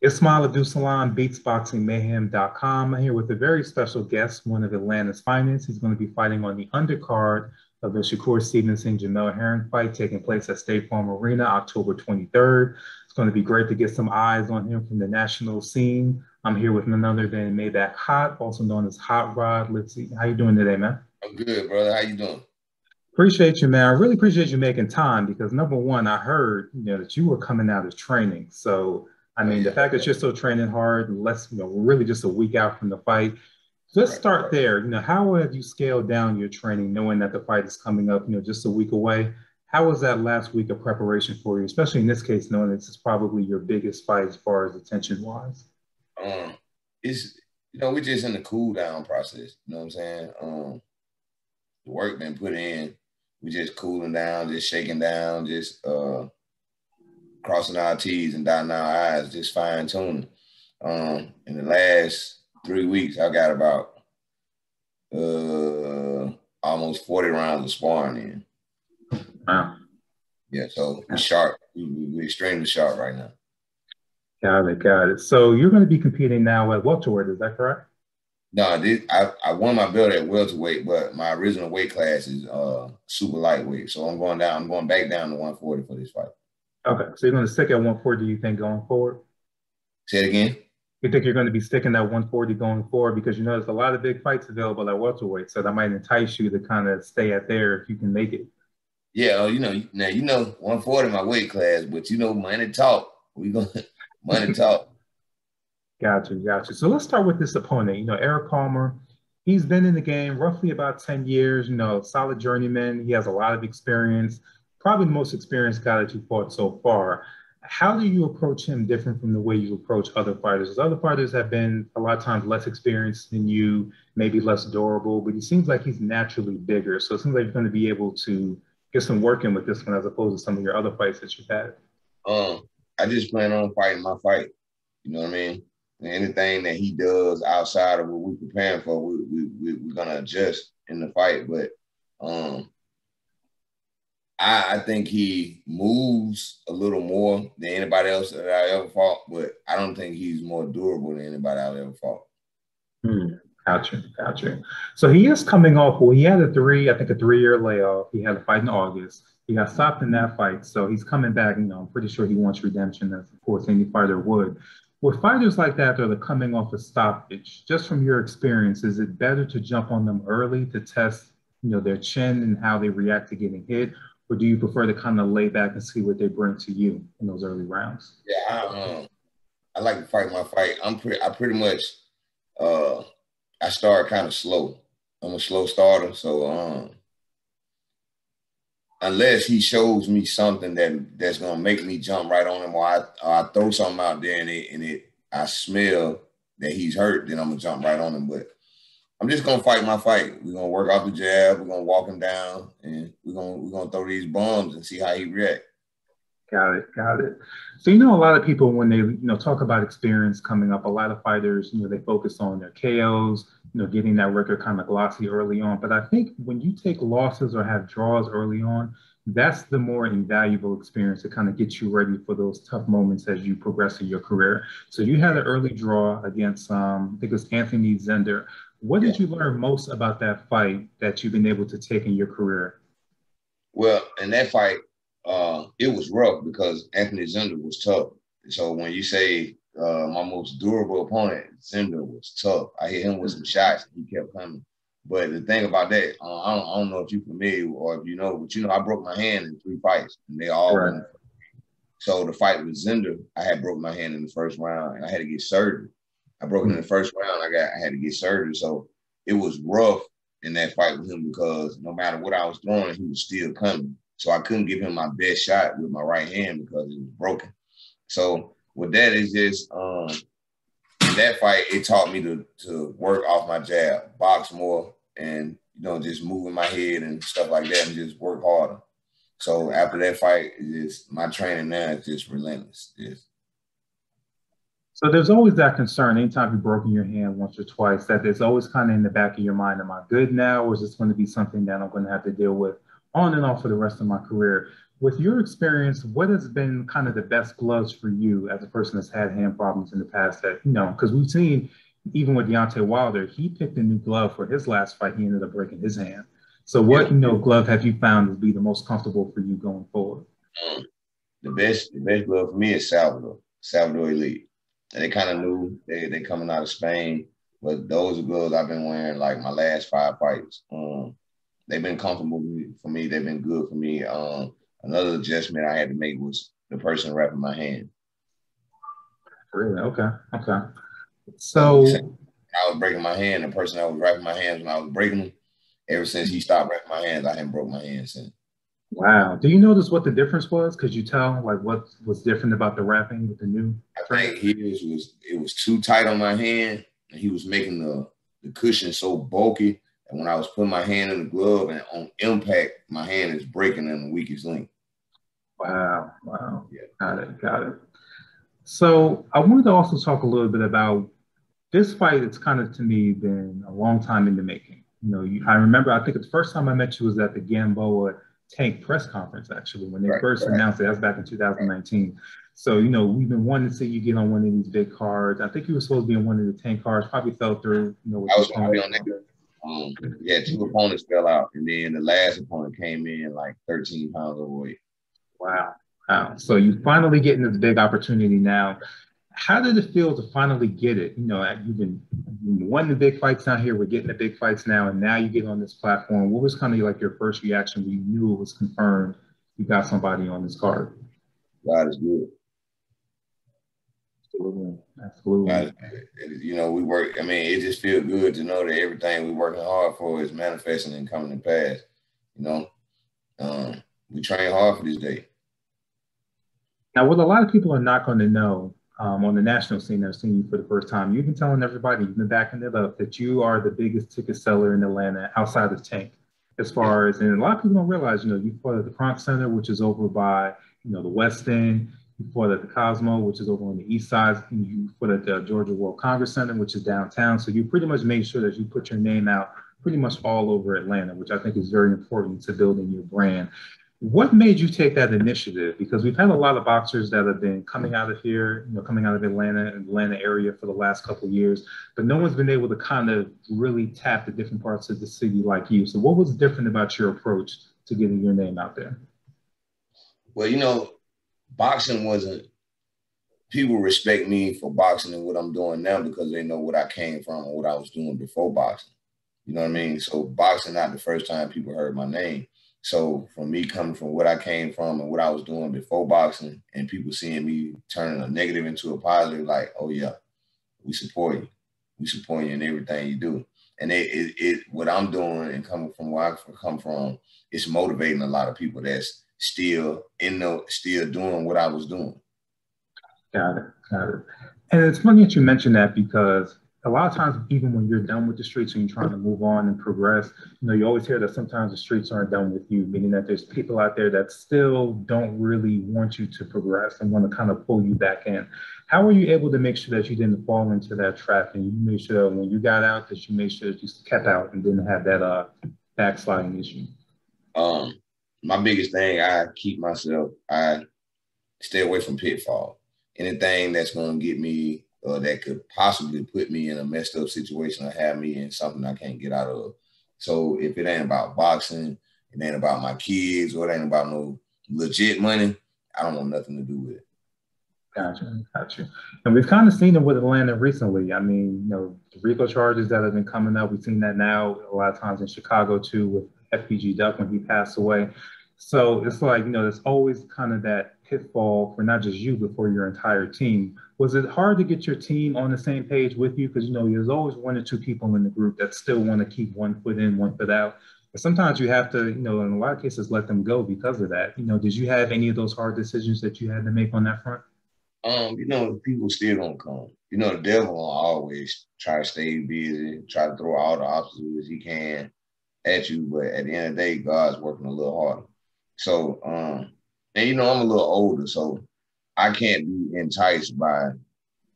Ismail Abdul-Salam, BeatsBoxingMayhem.com. I'm here with a very special guest, one of Atlanta's finest. He's going to be fighting on the undercard of the Shakur-Stevenson-Herring fight taking place at State Farm Arena October 23rd. It's going to be great to get some eyes on him from the national scene. I'm here with none other than Maybaxh Hot, also known as Hot Rod Livsey. How you doing today, man? I'm good, brother. How you doing? Appreciate you, man. I really appreciate you making time because number one, I heard that you were coming out of training. So I Oh mean, the yeah, fact that you're still training hard, less really just a week out from the fight. So let's right. start there. How have you scaled down your training, knowing that the fight is coming up, just a week away? How was that last week of preparation for you, especially in this case, knowing this is probably your biggest fight as far as attention wise? Um, it's we're just in the cool down process. You know what I'm saying? The work been put in. We just cooling down, just shaking down, just crossing our T's and dotting our I's, just fine tuning. In the last 3 weeks, I got about almost 40 rounds of sparring in. Wow. Yeah, so we're sharp. We're extremely sharp right now. Got it, got it. So you're going to be competing now at welterweight, is that correct? No, I won my belt at welterweight, but my original weight class is super lightweight. So I'm going down. I'm going back down to 140 for this fight. Okay, so you're going to stick at 140, do you think, going forward? Say it again. You think you're going to be sticking at 140 going forward because there's a lot of big fights available at welterweight, so that might entice you to kind of stay at there if you can make it. Yeah, now 140 my weight class, but money talk. We gonna money talk. Gotcha, gotcha. So let's start with this opponent. Eric Palmer, he's been in the game roughly about 10 years, solid journeyman. He has a lot of experience, probably the most experienced guy that you fought so far. How do you approach him different from the way you approach other fighters? Because other fighters have been a lot of times less experienced than you, maybe less durable, but he seems like he's naturally bigger. So it seems like you're going to be able to get some work in with this one as opposed to some of your other fights that you've had. I just plan on fighting my fight. You know what I mean? And anything that he does outside of what we're preparing for, we're gonna adjust in the fight. But I think he moves a little more than anybody else that I ever fought, but I don't think he's more durable than anybody I've ever fought. Hmm. Gotcha, gotcha. So he is coming off, well, he had I think a 3-year layoff. He had a fight in August. He got stopped in that fight. So he's coming back. I'm pretty sure he wants redemption, as of course any fighter would. With fighters like that are coming off a stoppage, just from your experience, is it better to jump on them early to test, their chin and how they react to getting hit? Or do you prefer to kind of lay back and see what they bring to you in those early rounds? Yeah, I like to fight my fight. I pretty much I start kind of slow. I'm a slow starter, so unless he shows me something that's gonna make me jump right on him, or I throw something out there and I smell that he's hurt, then I'm gonna jump right on him. But I'm just gonna fight my fight. We're gonna work off the jab. We're gonna walk him down, and we're gonna throw these bombs and see how he react. Got it, got it. So a lot of people when they talk about experience coming up, a lot of fighters they focus on their KOs, getting that record kind of glossy early on. But I think when you take losses or have draws early on, that's the more invaluable experience to kind of get you ready for those tough moments as you progress in your career. So you had an early draw against I think it was Anthony Zender. What Yeah. did you learn most about that fight that you've been able to take in your career? Well, in that fight, it was rough because Anthony Zender was tough. So when you say my most durable opponent, Zender was tough. I hit him with some shots and he kept coming. But the thing about that, I don't know if you're familiar or if you know, but I broke my hand in 3 fights and they all Right. went. So the fight with Zender, I had broke my hand in the first round and I had to get surgery. I broke it in the first round. I had to get surgery. So it was rough in that fight with him because no matter what I was throwing, he was still coming. So I couldn't give him my best shot with my right hand because it was broken. So with that, it's just in that fight, it taught me to work off my jab, box more, and just moving my head and stuff like that, and just work harder. So after that fight, my training now is just relentless. So there's always that concern anytime you've broken your hand once or twice that there's always kind of in the back of your mind, am I good now? Or is this going to be something that I'm going to have to deal with on and off for the rest of my career? with your experience, what has been kind of the best gloves for you as a person that's had hand problems in the past that, because we've seen even with Deontay Wilder, he picked a new glove for his last fight. He ended up breaking his hand. So what, Yeah. glove have you found to be the most comfortable for you going forward? The best glove for me is Salvador Elite. And they kind of knew they coming out of Spain, but those are gloves I've been wearing like my last 5 fights. They've been comfortable for me. They've been good for me. Another adjustment I had to make was the person wrapping my hand. Really? Okay. Okay. So So I was breaking my hand. The person that was wrapping my hands when I was breaking them, ever since he stopped wrapping my hands, I haven't broke my hand since. wow. Do you notice what the difference was? Could you tell like what was different about the wrapping with the new I think it was too tight on my hand, and he was making the cushion so bulky. And when I was putting my hand in the glove and on impact, my hand is breaking in the weakest link. Wow. Wow. Yeah. Got it. Got it. So I wanted to also talk a little bit about this fight. It's kind of to me been a long time in the making. I remember. I think the first time I met you was at the Gamboa Tank press conference, actually, when they first announced it. That was back in 2019. So we've been wanting to see you get on one of these big cards. I think you were supposed to be on one of the 10 cards. Probably fell through. I was going to be on that. Yeah, 2 opponents fell out, and then the last opponent came in like 13 pounds overweight. Wow. Wow. So you finally getting this big opportunity now. How did it feel to finally get it? You've won the big fights down here. We're getting the big fights now, and now you get on this platform. What was kind of like your first reaction when you knew it was confirmed you got somebody on this card? God is good. Absolutely. Absolutely. God is good. We work. I mean, it just feels good to know that everything we're working hard for is manifesting and coming to pass. We train hard for this day. Now, what a lot of people are not going to know on the national scene, they're seeing you for the first time. You've been telling everybody, you've been backing it up, that you are the biggest ticket seller in Atlanta outside of Tank. As far as, and a lot of people don't realize, you fought at the Kronk Center, which is over by, the West End. You fought at the Cosmo, which is over on the East Side. And you fought at the Georgia World Congress Center, which is downtown. So you pretty much made sure that you put your name out pretty much all over Atlanta, which I think is very important to building your brand. What made you take that initiative? Because we've had a lot of boxers that have been coming out of here, coming out of Atlanta area for the last couple of years, but no one's been able to kind of really tap the different parts of the city like you. So what was different about your approach to getting your name out there? Well, boxing wasn't, people respect me for boxing and what I'm doing now because they know what I came from and what I was doing before boxing. You know what I mean? So boxing not the first time people heard my name. So from me coming from what I came from and what I was doing before boxing and people seeing me turning a negative into a positive, like, oh yeah, we support you. We support you in everything you do. And what I'm doing and coming from where I come from, it's motivating a lot of people that's still doing what I was doing. Got it. Got it. And it's funny that you mentioned that because a lot of times, even when you're done with the streets and you're trying to move on and progress, you always hear that sometimes the streets aren't done with you, meaning that there's people out there that still don't really want you to progress and want to kind of pull you back in. How were you able to make sure that you didn't fall into that trap and you made sure when you got out that you made sure that you kept out and didn't have that backsliding issue? My biggest thing, I stay away from pitfall. Anything that's going to get me that could possibly put me in a messed up situation or have me in something I can't get out of. So if it ain't about boxing, it ain't about my kids, or it ain't about no legit money, I don't want nothing to do with it. Gotcha, gotcha. And we've kind of seen it with Atlanta recently. I mean, the RICO charges that have been coming up, we've seen that now a lot of times in Chicago too with FBG Duck when he passed away. So it's like, there's always kind of that pitfall for not just you, but for your entire team. Was it hard to get your team on the same page with you? Because, there's always 1 or 2 people in the group that still want to keep one foot in, one foot out. But sometimes you have to, in a lot of cases, let them go because of that. Did you have any of those hard decisions that you had to make on that front? People still don't come. The devil will always try to stay busy, try to throw all the obstacles he can at you. But at the end of the day, God's working a little harder. So, and I'm a little older, so I can't be enticed by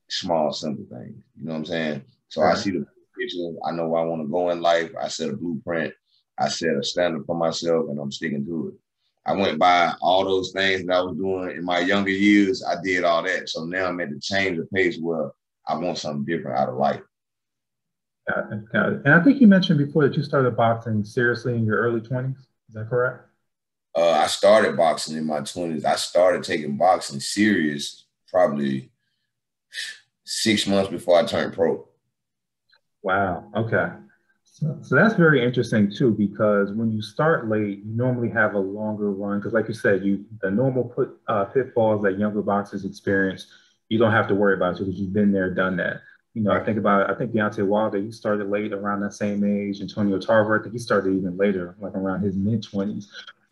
small, simple things. You know what I'm saying? So I see the picture. I know where I want to go in life. I set a blueprint. I set a standard for myself, and I'm sticking to it. I went by all those things that I was doing in my younger years. I did all that. So now I'm at the change of pace where I want something different out of life. Got it, got it. And I think you mentioned before that you started boxing seriously in your early 20s. Is that correct? I started boxing in my 20s. I started taking boxing serious probably 6 months before I turned pro. Wow. Okay. So that's very interesting too, because when you start late, you normally have a longer run. Because, like you said, the normal pitfalls that younger boxers experience, you don't have to worry about because you've been there, done that. Right. I think Deontay Wilder, he started late around that same age. Antonio Tarver, I think he started even later, like around his mid-20s.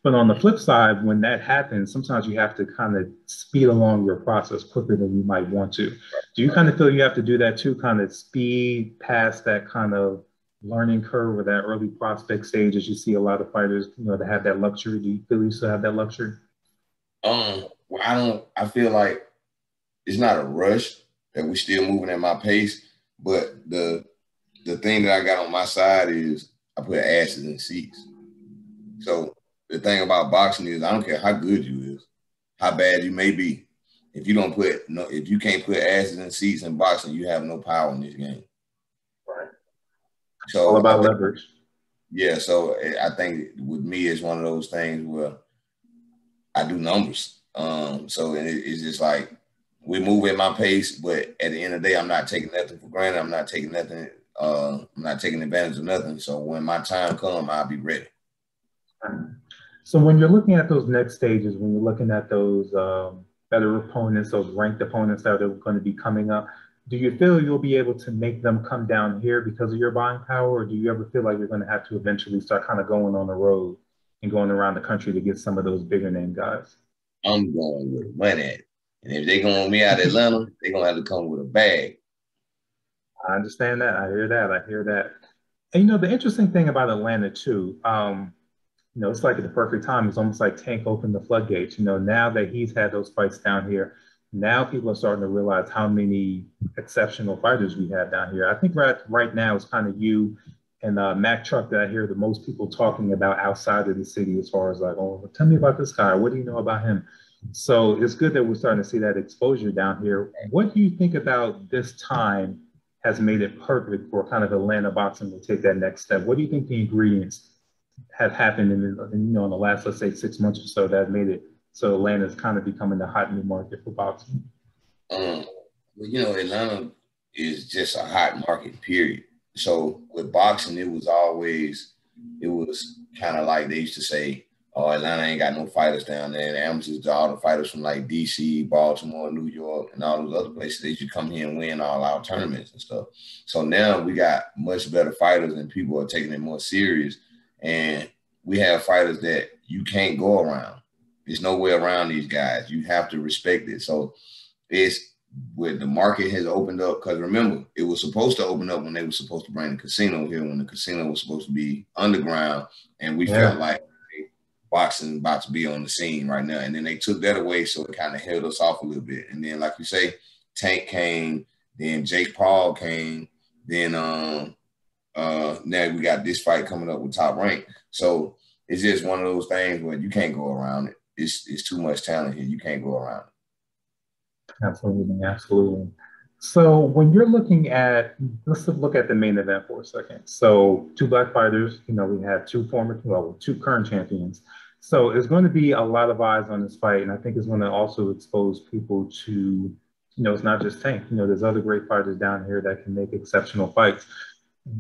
But on the flip side, when that happens, sometimes you have to kind of speed along your process quicker than you might want to. Do you kind of feel you have to do that too, kind of speed past that kind of learning curve or that early prospect stage as you see a lot of fighters, that have that luxury? Do you feel you still have that luxury? Well, I feel like it's not a rush that we're still moving at my pace, but the thing that I got on my side is I put asses in seats. So the thing about boxing is I don't care how good you is, how bad you may be. If you can't put asses in seats in boxing, you have no power in this game. Right. All So about leverage. Yeah, so I think with me, it's one of those things where I do numbers. So it's just like we move at my pace, but at the end of the day, I'm not taking nothing for granted. I'm not taking nothing. I'm not taking advantage of nothing. So when my time comes, I'll be ready. So when you're looking at those next stages, when you're looking at those better opponents, those ranked opponents that are going to be coming up, do you feel you'll be able to make them come down here because of your buying power, or do you ever feel like you're going to have to eventually start kind of going on the road and going around the country to get some of those bigger name guys? I'm going with money. And if they going me out of Atlanta, they're going to have to come with a bag. I understand that. I hear that. I hear that. And the interesting thing about Atlanta too, it's like at the perfect time. It's almost like Tank opened the floodgates. Now that he's had those fights down here, now people are starting to realize how many exceptional fighters we have down here. I think right now it's kind of you and Mac Truck that I hear the most people talking about outside of the city as far as like, oh, tell me about this guy. What do you know about him? So it's good that we're starting to see that exposure down here. What do you think about this time has made it perfect for kind of Atlanta boxing to take that next step? What do you think the ingredients have happened in the last, let's say, 6 months or so that made it so Atlanta's kind of becoming the hot new market for boxing? Atlanta is just a hot market, period. So with boxing, it was kind of like they used to say, oh, Atlanta ain't got no fighters down there. The amateurs, all the fighters from like DC, Baltimore, New York, and all those other places, they should come here and win all our tournaments and stuff. So now we got much better fighters and people are taking it more serious. And we have fighters that you can't go around. There's no way around these guys. You have to respect it. So it's where the market has opened up. Because remember, it was supposed to open up when they were supposed to bring the casino here, when the casino was supposed to be underground. And we felt like boxing about to be on the scene right now. And then they took that away. So it kind of held us off a little bit. And then, like you say, Tank came, then Jake Paul came, then now we got this fight coming up with Top Rank. So it's just one of those things where you can't go around it. It's too much talent here. You can't go around it. Absolutely, absolutely. So when you're looking at, let's look at the main event for a second. So two black fighters, we have two current champions. So it's going to be a lot of eyes on this fight. And I think it's going to also expose people to, it's not just Tank. There's other great fighters down here that can make exceptional fights.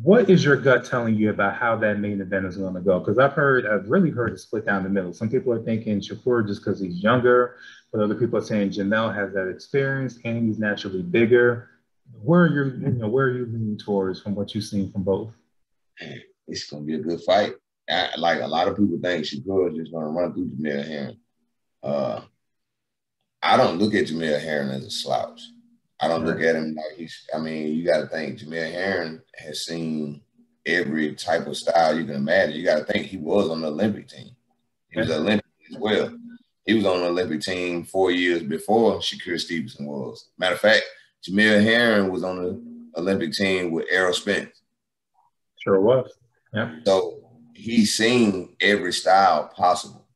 What is your gut telling you about how that main event is going to go? Because I've really heard it split down the middle. Some people are thinking Shakur just because he's younger, but other people are saying Jamel has that experience and he's naturally bigger. Where are you leaning towards from what you've seen from both? It's going to be a good fight. Like a lot of people think Shakur is just going to run through Jamel-Herring. I don't look at Jamel-Herring as a slouch. I don't look at him like you got to think Jamel-Herring has seen every type of style you can imagine. You got to think he was on the Olympic team. He was Olympic as well. He was on the Olympic team 4 years before Shakur Stevenson was. Matter of fact, Jamel-Herring was on the Olympic team with Errol Spence. Sure was. Yeah. So he's seen every style possible.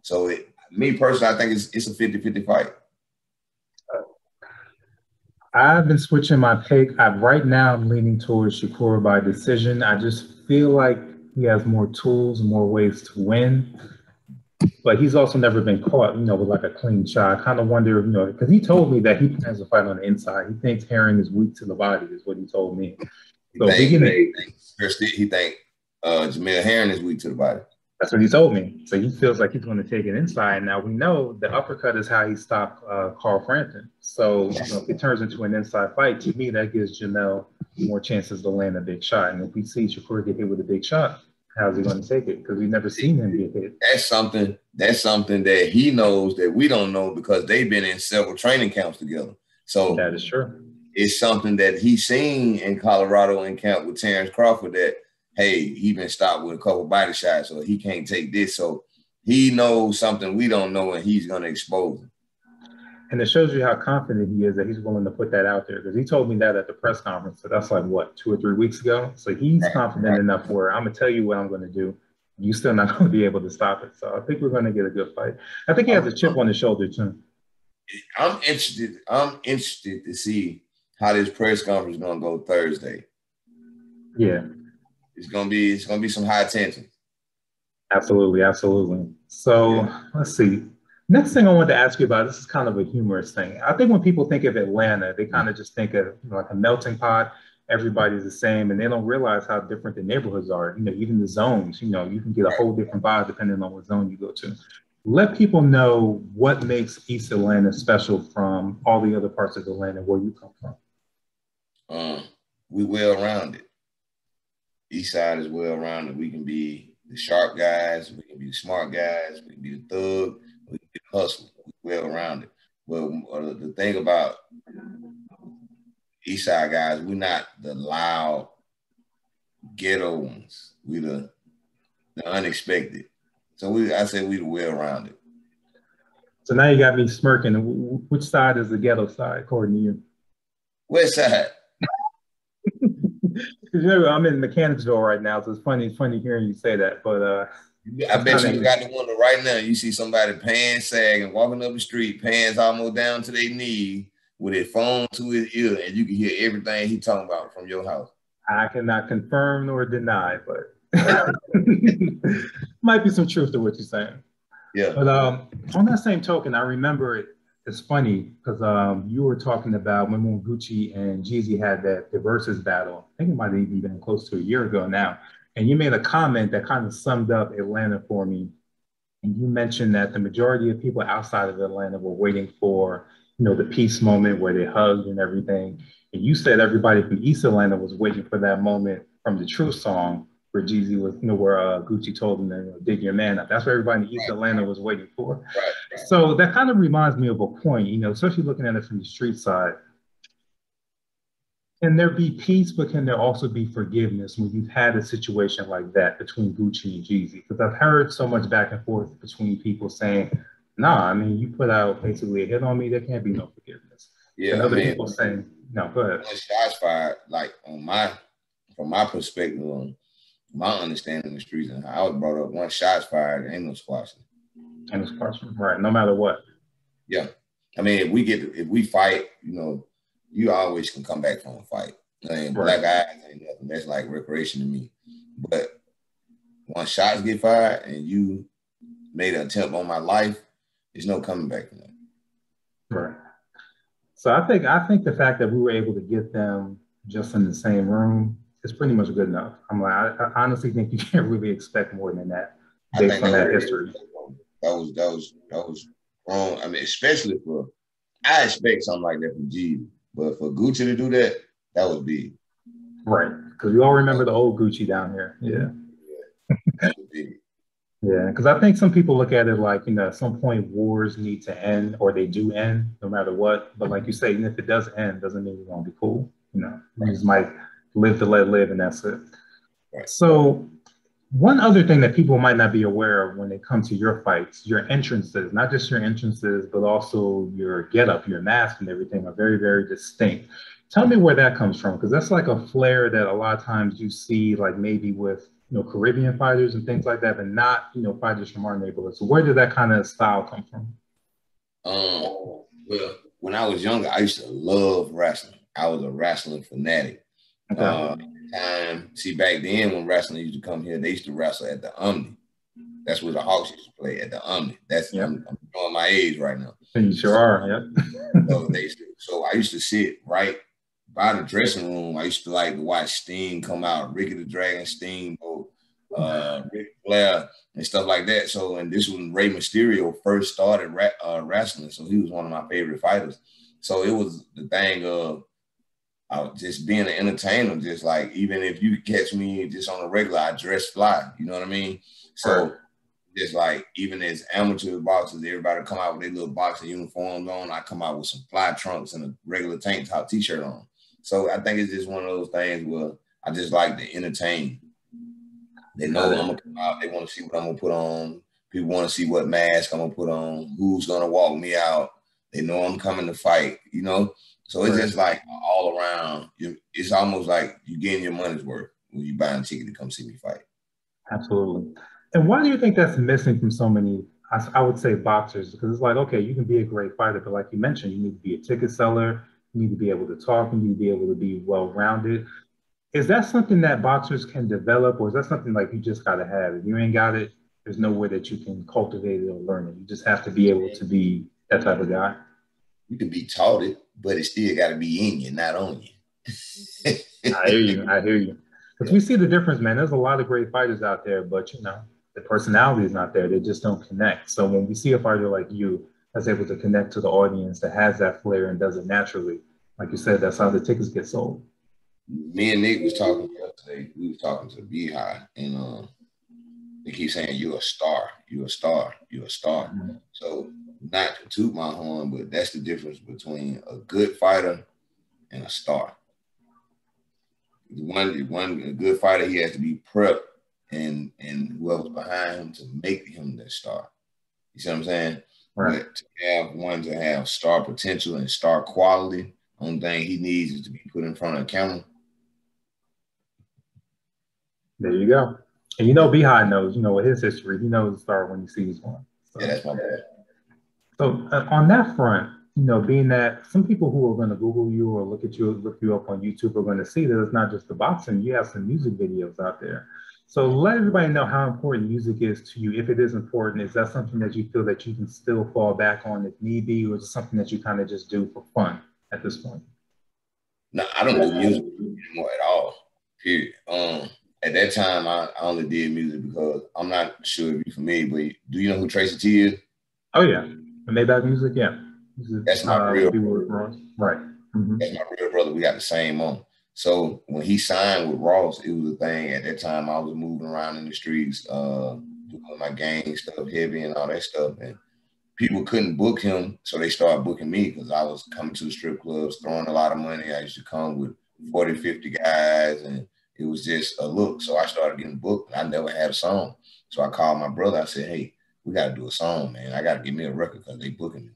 So me personally, I think it's a 50-50 fight. I've been switching my pick. Right now, I'm leaning towards Shakur by decision. I just feel like he has more tools, more ways to win. But he's also never been caught, with like a clean shot. I kind of wonder, because he told me that he plans to fight on the inside. He thinks Herring is weak to the body, is what he told me. So he think Jamil Herring is weak to the body. That's what he told me. So he feels like he's going to take it inside. Now we know the uppercut is how he stopped Carl Frampton. So if it turns into an inside fight, to me that gives Jamel more chances to land a big shot. And if we see Shakur get hit with a big shot, how's he going to take it? Because we've never seen him get hit. That's something that he knows that we don't know because they've been in several training camps together. So that is true. It's something that he's seen in Colorado in camp with Terrence Crawford that, hey, he been stopped with a couple body shots, so he can't take this. So he knows something we don't know, and he's going to expose him. And it shows you how confident he is that he's willing to put that out there, because he told me that at the press conference. So that's like, what, 2 or 3 weeks ago? So he's confident enough where I'm going to tell you what I'm going to do. You're still not going to be able to stop it. So I think we're going to get a good fight. I think he has a chip on his shoulder, too. I'm interested to see how this press conference is going to go Thursday. Yeah. It's gonna be some high tension. Absolutely. So Let's see. Next thing I wanted to ask you about, this is kind of a humorous thing. I think when people think of Atlanta, they kind of just think of like a melting pot. Everybody's the same, and they don't realize how different the neighborhoods are. Even the zones. You can get a whole different vibe depending on what zone you go to. Let people know what makes East Atlanta special from all the other parts of Atlanta where you come from. We well-rounded. East side is well-rounded. We can be the sharp guys. We can be the smart guys. We can be the thug. We can be the hustler. We're well-rounded. Well, the thing about East side guys, we're not the loud ghetto ones. We the unexpected. So I say we the well-rounded. So now you got me smirking. Which side is the ghetto side, according to you? West side. I'm in Mechanicsville right now, so it's funny hearing you say that. But I bet you got the one right now. You see somebody pants sagging, walking up the street, pants almost down to their knee, with his phone to his ear, and you can hear everything he talking about from your house. I cannot confirm nor deny, but might be some truth to what you're saying. Yeah. But on that same token, I remember it's funny because you were talking about when Gucci and Jeezy had the versus battle. I think it might have even been close to a year ago now. And you made a comment that kind of summed up Atlanta for me. And you mentioned that the majority of people outside of Atlanta were waiting for, the peace moment where they hugged and everything. And you said everybody from East Atlanta was waiting for that moment from the True song where Jeezy was, where Gucci told him to dig your man up. That's what everybody in East Atlanta was waiting for. Right. So that kind of reminds me of a point, especially looking at it from the street side. Can there be peace, but can there also be forgiveness when you've had a situation like that between Gucci and Jeezy? Because I've heard so much back and forth between people saying, nah, you put out basically a hit on me, there can't be no forgiveness. Yeah, and other people saying, no, go ahead. Shots fired, like from my perspective, on my understanding of the streets and how I was brought up, once shots fired, ain't no squashing. Ain't no squashing, right? No matter what. Yeah, if we fight, you always can come back from a fight. Right. Black eyes ain't nothing. That's like recreation to me. But once shots get fired and you made an attempt on my life, there's no coming back from that. Right. So I think the fact that we were able to get them just in the same room is pretty much good enough. I honestly think you can't really expect more than that based on that history. That was wrong. Especially I expect something like that from G, but for Gucci to do that, that was big. Right, because we all remember the old Gucci down here. Yeah. That was big. Yeah, because I think some people look at it like, at some point wars need to end, or they do end no matter what. But like you say, even if it does end, doesn't mean we're going to be cool. We just might live to let live, and that's it. Right. So one other thing that people might not be aware of when they come to your fights, your entrances, not just your entrances, but also your getup, your mask and everything are very, very distinct. Tell me where that comes from, because that's like a flair that a lot of times you see, like maybe with Caribbean fighters and things like that, but not, fighters from our neighborhood. So where did that kind of style come from? Well, when I was younger, I used to love wrestling. I was a wrestling fanatic. Okay. Back then when wrestling used to come here, they used to wrestle at the Omni. That's where the Hawks used to play, at the Omni. I'm showing my age right now. And you sure are, yep. So I used to sit right by the dressing room. I used to like to watch Sting come out, Ricky the Dragon, Steamboat, Ric Flair, and stuff like that. So, and this was when Rey Mysterio first started wrestling. So he was one of my favorite fighters. So it was the thing of just being an entertainer, just like, even if you catch me just on a regular, I dress fly, you know what I mean? So just like, even as amateur boxers, everybody come out with their little boxing uniforms on. I come out with some fly trunks and a regular tank top t-shirt on. So I think it's just one of those things where I just like to entertain. They know I'm gonna come out, they want to see what I'm gonna put on. People want to see what mask I'm gonna put on, who's gonna walk me out. They know I'm coming to fight, So it's just like all around. It's almost like you're getting your money's worth when you buy a ticket to come see me fight. Absolutely. And why do you think that's missing from so many, I would say, boxers? Because it's like, okay, you can be a great fighter, but like you mentioned, you need to be a ticket seller, you need to be able to talk, you need to be able to be well-rounded. Is that something that boxers can develop, or is that something like you just got to have? If you ain't got it, there's no way that you can cultivate it or learn it. You just have to be able to be that type of guy. You can be taught it, but it still got to be in you, not on you. I hear you. Because we see the difference, man. There's a lot of great fighters out there, but the personality is not there. They just don't connect. So when we see a fighter like you that's able to connect to the audience, that has that flair and does it naturally, like you said, that's how the tickets get sold. Me and Nick was talking yesterday. We was talking to Beehive, and they keep saying, "You're a star. You're a star. You're a star." Mm-hmm. So, not to toot my horn, but that's the difference between a good fighter and a star. A good fighter, he has to be prepped, and whoever's behind him to make him the star. You see what I'm saying? Right. But to have star potential and star quality, only thing he needs is to be put in front of a camera. There you go. And Beehive knows, with his history, he knows the star when he sees one. So, yeah, that's my bad. So on that front, being that some people who are going to Google you or look you up on YouTube are going to see that it's not just the boxing, you have some music videos out there. So let everybody know how important music is to you. If it is important, is that something that you feel that you can still fall back on if need be, or is it something that you kind of just do for fun at this point? No, I don't do music anymore at all, period. At that time, I only did music because I'm not sure if you're familiar, but do you know who Tracy T is? Oh, yeah. Maybach Music, yeah. That's my real brother. Right. Mm-hmm. That's my real brother. We got the same on. So when he signed with Ross, it was a thing. At that time, I was moving around in the streets, doing my gang stuff, heavy and all that stuff. And people couldn't book him, so they started booking me because I was coming to the strip clubs, throwing a lot of money. I used to come with 40, 50 guys, and it was just a look. So I started getting booked, and I never had a song. So I called my brother. I said, "Hey, we got to do a song, man. I got to get me a record because they booking me."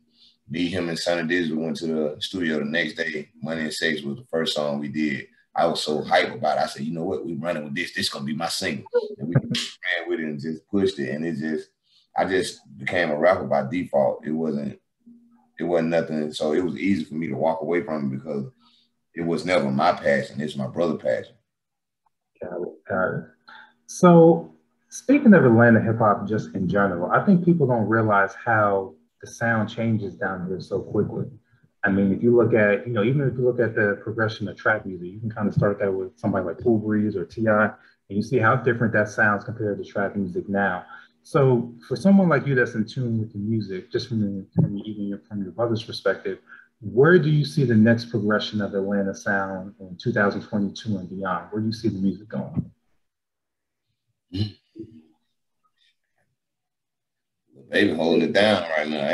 Me, him, and Sonny Digital went to the studio the next day. Money and Sex was the first song we did. I was so hyped about it. I said, "You know what? We running with this. This is going to be my single." And we ran with it and just pushed it. And I just became a rapper by default. It wasn't nothing. So it was easy for me to walk away from it because it was never my passion. It's my brother's passion. Got it. So speaking of Atlanta hip hop just in general, I think people don't realize how the sound changes down here so quickly. I mean, if you look at, even if you look at the progression of trap music, you can kind of start that with somebody like Cool Breeze or T.I., and you see how different that sounds compared to trap music now. So for someone like you that's in tune with the music, just from your brother's perspective, where do you see the next progression of Atlanta sound in 2022 and beyond? Where do you see the music going? Baby holding it down right now.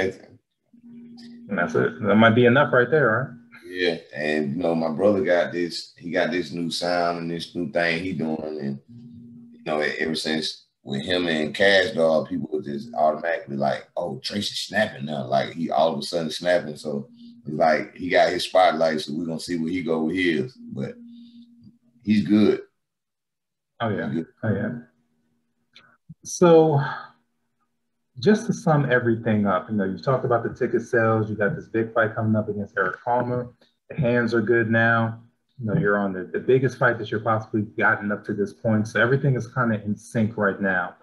And that's it. That might be enough right there, right? Yeah. And my brother got this new sound and this new thing he doing. And ever since with him and Cash Dog, people were just automatically like, "Oh, Tracy's snapping now." Like he all of a sudden snapping. So it's like he got his spotlight, so we're gonna see where he go with his. But he's good. Oh Pretty yeah. good. Oh yeah. So just to sum everything up, you talked about the ticket sales. You got this big fight coming up against Eric Palmer. The hands are good now. You're on the biggest fight that you're possibly gotten up to this point. So everything is kind of in sync right now.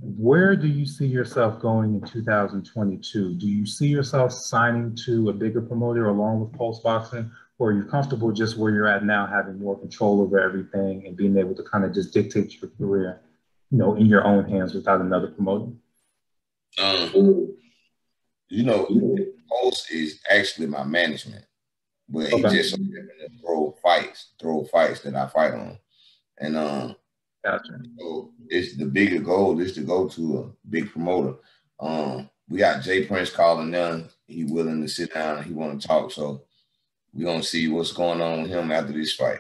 Where do you see yourself going in 2022? Do you see yourself signing to a bigger promoter along with Pulse Boxing, or are you comfortable just where you're at now, having more control over everything and being able to kind of just dictate your career, in your own hands without another promoter? Um, you know, Pulse is actually my management, but he Okay, just so happened to throw fights that I fight on. And gotcha. so it's the bigger goal is to go to a big promoter. We got Jay Prince calling them. He willing to sit down. He want to talk. So we're gonna see what's going on with him after this fight.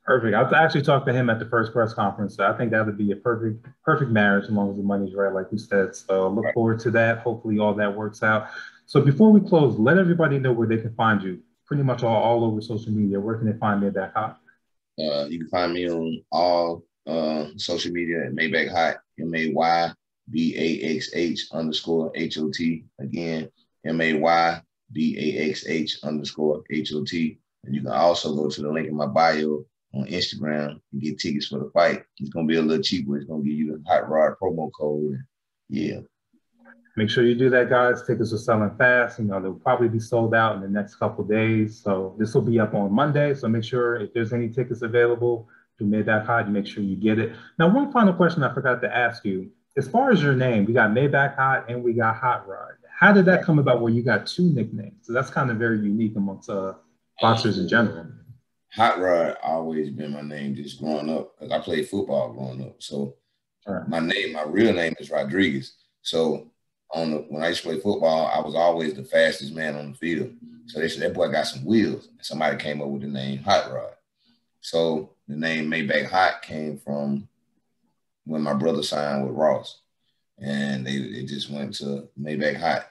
Perfect. I actually talked to him at the first press conference. So I think that would be a perfect marriage as long as the money's right, like you said. So look Right. forward to that. Hopefully all that works out. So before we close, let everybody know where they can find you. Pretty much all over social media. Where can they find Maybaxh Hot? You can find me on all social media at Maybaxh Hot, MAYBAXH_HOT. Again, MAYBAXH_HOT. And you can also go to the link in my bio on Instagram and get tickets for the fight. It's gonna be a little cheaper. It's gonna give you the Hot Rod promo code. Yeah. Make sure you do that, guys. Tickets are selling fast. They'll probably be sold out in the next couple of days. So this will be up on Monday. So make sure if there's any tickets available to Maybaxh Hot, you make sure you get it. Now, one final question I forgot to ask you. As far as your name, we got Maybaxh Hot and we got Hot Rod. How did that come about where you got two nicknames? So that's kind of very unique amongst boxers in general. Hot Rod always been my name just growing up because I played football growing up. So my real name is Rodriguez. So when I used to play football, I was always the fastest man on the field. So they said that boy got some wheels. And somebody came up with the name Hot Rod. So the name Maybaxh Hot came from when my brother signed with Ross. And they just went to Maybaxh Hot.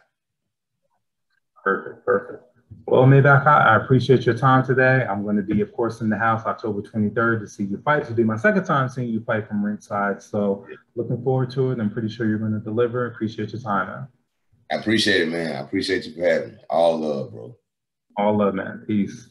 Perfect. Well, Maybaxh Hot, I appreciate your time today. I'm going to be, of course, in the house October 23rd to see you fight. It'll be my second time seeing you fight from ringside. So looking forward to it. I'm pretty sure you're going to deliver. Appreciate your time, man. I appreciate it, man. I appreciate you for having me. All love, bro. All love, man. Peace.